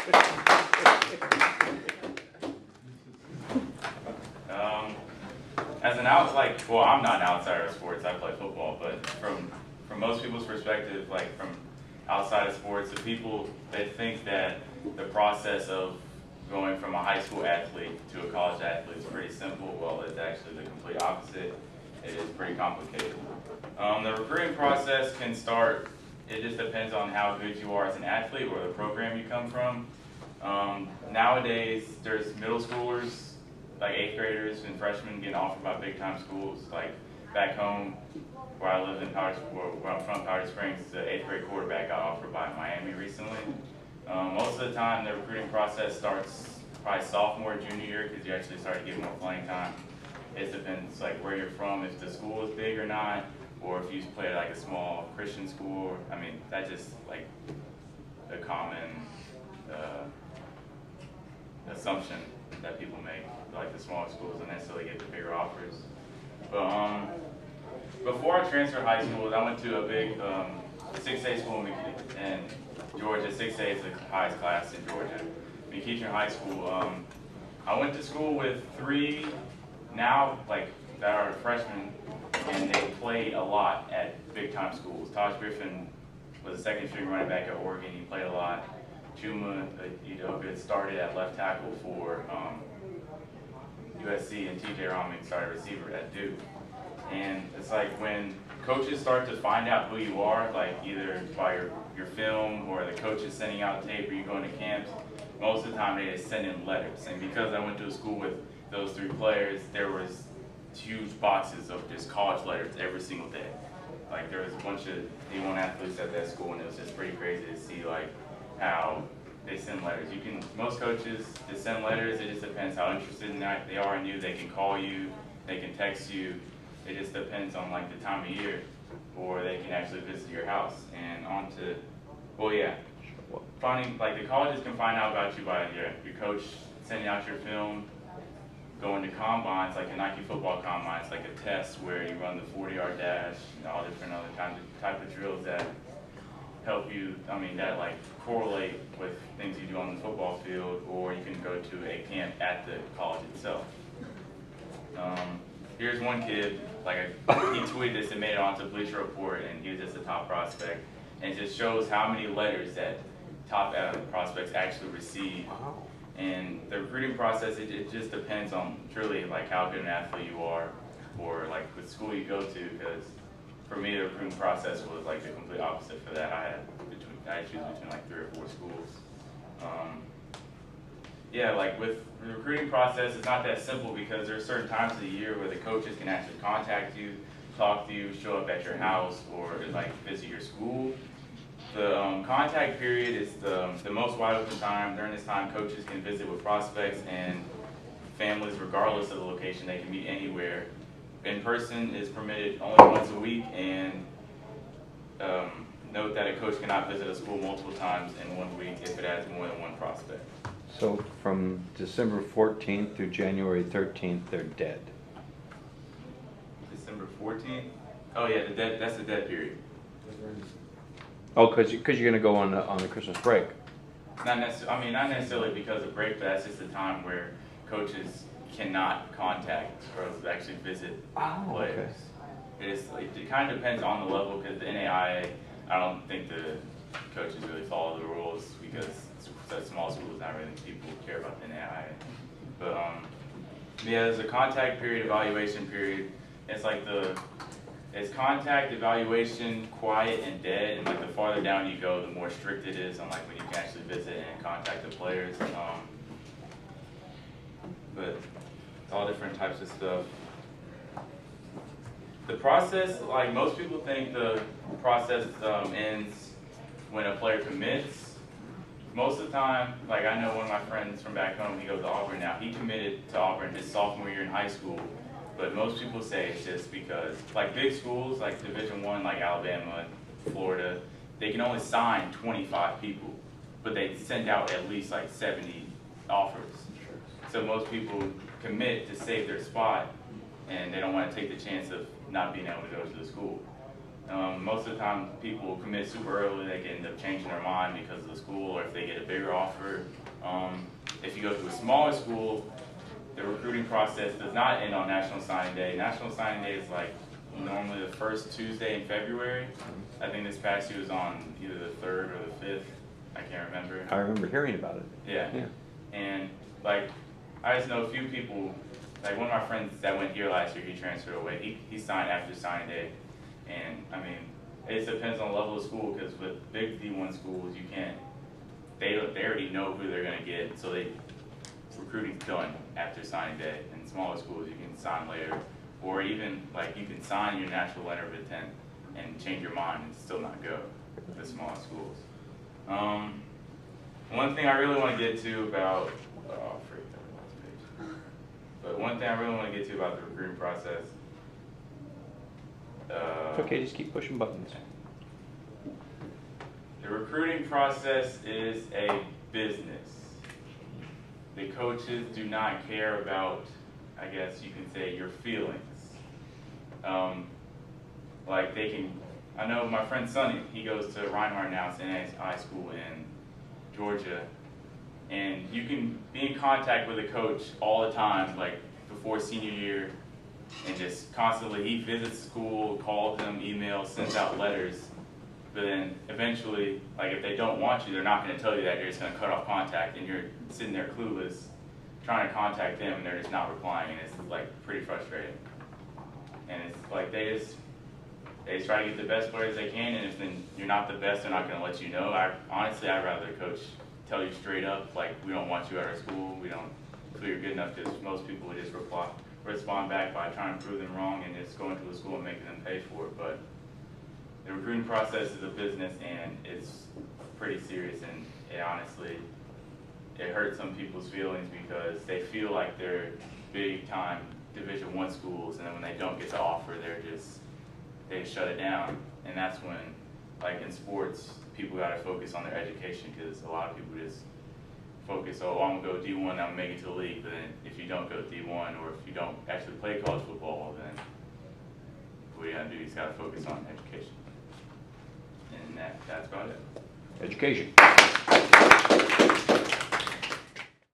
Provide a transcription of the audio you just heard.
As an well, I'm not an outsider of sports. I play football, but from most people's perspective, like from outside of sports, the people, they think that the process of going from a high school athlete to a college athlete is pretty simple. Well, it's actually the complete opposite. It is pretty complicated. The recruiting process can start, it just depends on how good you are as an athlete or the program you come from. Nowadays, there's middle schoolers, like 8th graders and freshmen getting offered by big time schools. Like back home, where I live in where I'm from, Powder Springs, the 8th grade quarterback got offered by Miami recently. Most of the time, the recruiting process starts probably sophomore, junior year, because you actually start to get more playing time. It depends like where you're from, if the school is big or not, or if you play at like a small Christian school. I mean, that's just like a common assumption that people make. Like the smaller schools don't necessarily get the bigger offers. But before I transferred high schools, I went to a big 6A school in Georgia. 6A is the highest class in Georgia. McEachern High School. I went to school with 3 now like that are freshmen, and they played a lot at big time schools. Taj Griffin was a second string running back at Oregon. He played a lot. Chuma Udoka started at left tackle for USC, and TJ Rahman started receiver at Duke. And it's like when coaches start to find out who you are, like either by your film or the coaches sending out tape or you going to camps, most of the time they just send in letters. And because I went to a school with those 3 players, there was huge boxes of just college letters every single day. Like there was a bunch of D1 athletes at that school, and it was just pretty crazy to see like how they send letters. Most coaches just send letters. It just depends how interested they are in you. They can call you, they can text you. It just depends on like the time of year, or they can actually visit your house. And on to, well, yeah, finding like the colleges can find out about you by your coach sending out your film, going to combines like a Nike football combine. It's like a test where you run the 40-yard dash and all different other type of drills that help you, that like correlate with things you do on the football field, or you can go to a camp at the college itself. Here's one kid, he tweeted this and made it onto Bleacher Report, and he was just a top prospect, and it just shows how many letters that top prospects actually receive. Wow. And the recruiting process, it just depends on truly like how good an athlete you are, or like what school you go to, because for me, the recruiting process was like the complete opposite for that. I choose between like 3 or 4 schools. Yeah, like with the recruiting process, it's not that simple because there are certain times of the year where the coaches can actually contact you, talk to you, show up at your house, or like visit your school. The contact period is the most wide open time. During this time, coaches can visit with prospects and families regardless of the location. They can meet anywhere. In person is permitted only once a week, and note that a coach cannot visit a school multiple times in 1 week if it has more than 1 prospect. So from December 14th through January 13th, they're dead. December 14th? Oh yeah, that's the dead period. Oh, because you're going to go on the Christmas break. Not necessarily because of break, but that's just the time where coaches cannot contact or actually visit players. Okay. It kind of depends on the level, because the NAIA, I don't think the coaches really follow the rules, because such small schools, not really people care about the NAIA. But yeah, there's a contact period, evaluation period. It's like it's contact, evaluation, quiet, and dead. And like the farther down you go, the more strict it is on like when you can actually visit and contact the players. But it's all different types of stuff. The process, like most people think the process ends when a player commits. Most of the time, like I know one of my friends from back home, he goes to Auburn now. He committed to Auburn his sophomore year in high school. But most people say it's just because, like big schools, like Division I, like Alabama, Florida, they can only sign 25 people, but they send out at least like 70 offers. So most people commit to save their spot, and they don't want to take the chance of not being able to go to the school. Most of the time, people commit super early. They can end up changing their mind because of the school, or if they get a bigger offer. If you go to a smaller school, the recruiting process does not end on National Signing Day. National Signing Day is like normally the first Tuesday in February. I think this past year was on either the 3rd or the 5th. I can't remember. I remember hearing about it. Yeah. And like, I just know a few people, like one of my friends that went here last year, he transferred away. He signed after signing day. And I mean, it just depends on the level of school, because with big D1 schools, you can't, they already know who they're going to get, so recruiting's done after signing day. In smaller schools, you can sign later, or even like you can sign your natural letter of intent and change your mind and still not go to the smaller schools. One thing I really want to get to about, but one thing I really want to get to about the recruiting process. It's okay, just keep pushing buttons. The recruiting process is a business. The coaches do not care about, I guess you can say, your feelings. Like they can, I know my friend Sonny, he goes to Reinhardt now, it's in high school in Georgia, and you can be in contact with a coach all the time, like before senior year, and just constantly, he visits school, calls them, emails, sends out letters, but then eventually, like if they don't want you, they're not going to tell you that, they're just going to cut off contact, and you're sitting there clueless, trying to contact them, and they're just not replying, and it's like pretty frustrating. And it's like they just try to get the best players they can, and if then you're not the best, they're not going to let you know. Honestly, I'd rather the coach tell you straight up, like, we don't want you at our school, we don't feel you're good enough, because most people would just respond back by trying to prove them wrong and just going to the school and making them pay for it. But the recruiting process is a business, and it's pretty serious, and it honestly, it hurts some people's feelings because they feel like they're big time Division I schools, and then when they don't get the offer, they shut it down. And that's when, like in sports, people got to focus on their education, because a lot of people just focus, oh, I'm going to go D1, I'm going to make it to the league. But then if you don't go D1, or if you don't actually play college football, then what you got to do, you just got to focus on education. And that's about it. Education.